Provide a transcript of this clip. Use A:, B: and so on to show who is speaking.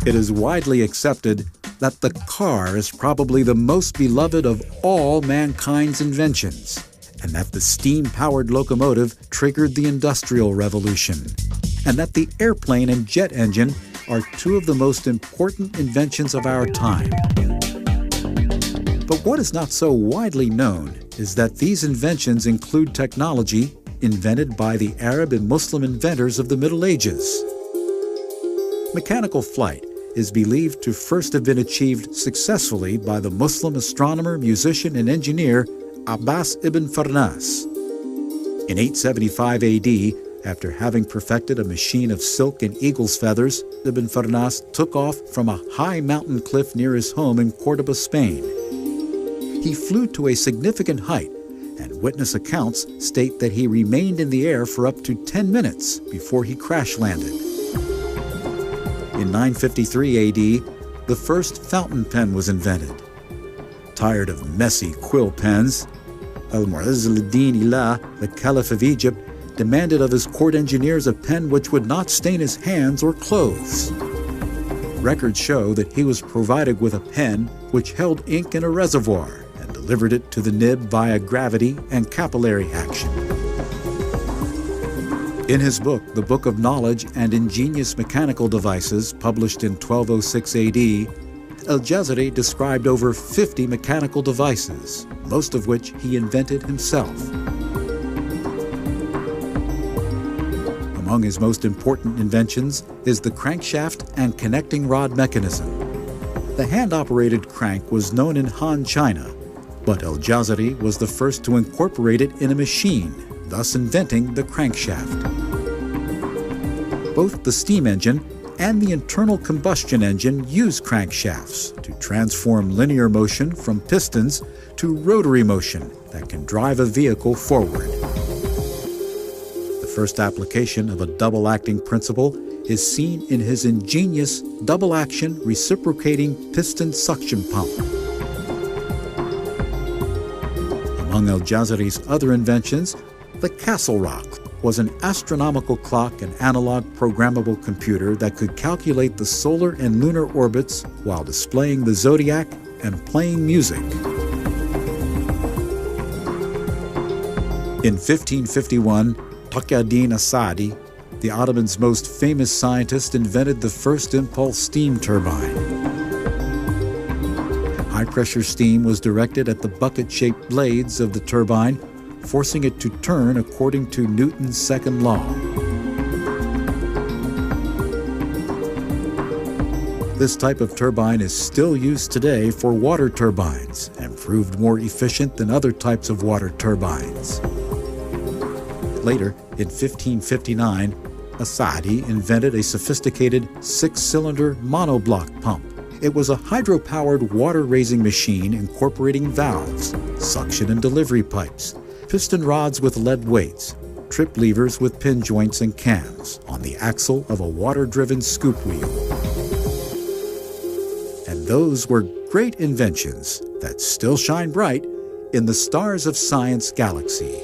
A: It is widely accepted that the car is probably the most beloved of all mankind's inventions, and that the steam-powered locomotive triggered the Industrial Revolution, and that the airplane and jet engine are two of the most important inventions of our time. But what is not so widely known is that these inventions include technology invented by the Arab and Muslim inventors of the Middle Ages. Mechanical flight is believed to first have been achieved successfully by the Muslim astronomer, musician, and engineer Abbas ibn Farnas. In 875 AD, after having perfected a machine of silk and eagle's feathers, Ibn Farnas took off from a high mountain cliff near his home in Cordoba, Spain. He flew to a significant height, and witness accounts state that he remained in the air for up to 10 minutes before he crash-landed. In 953 AD, the first fountain pen was invented. Tired of messy quill pens, Al-Mu'izz al-Din Ilah, the Caliph of Egypt, demanded of his court engineers a pen which would not stain his hands or clothes. Records show that he was provided with a pen which held ink in a reservoir and delivered it to the nib via gravity and capillary action. In his book, The Book of Knowledge and Ingenious Mechanical Devices, published in 1206 AD, Al-Jazari described over 50 mechanical devices, most of which he invented himself. Among his most important inventions is the crankshaft and connecting rod mechanism. The hand-operated crank was known in Han China, but Al-Jazari was the first to incorporate it in a machine, thus inventing the crankshaft. Both the steam engine and the internal combustion engine use crankshafts to transform linear motion from pistons to rotary motion that can drive a vehicle forward. The first application of a double-acting principle is seen in his ingenious double-action reciprocating piston suction pump. Among Al-Jazari's other inventions, the Castle Rock was an astronomical clock and analog programmable computer that could calculate the solar and lunar orbits while displaying the zodiac and playing music. In 1551, Taqiyuddin Asadi, the Ottomans' most famous scientist, invented the first impulse steam turbine. High-pressure steam was directed at the bucket-shaped blades of the turbine, forcing it to turn according to Newton's second law. This type of turbine is still used today for water turbines and proved more efficient than other types of water turbines. Later, in 1559, Asadi invented a sophisticated 6-cylinder monoblock pump. It was a hydro-powered water-raising machine incorporating valves, suction and delivery pipes, piston rods with lead weights, trip levers with pin joints and cams on the axle of a water-driven scoop wheel. And those were great inventions that still shine bright in the stars of science galaxy.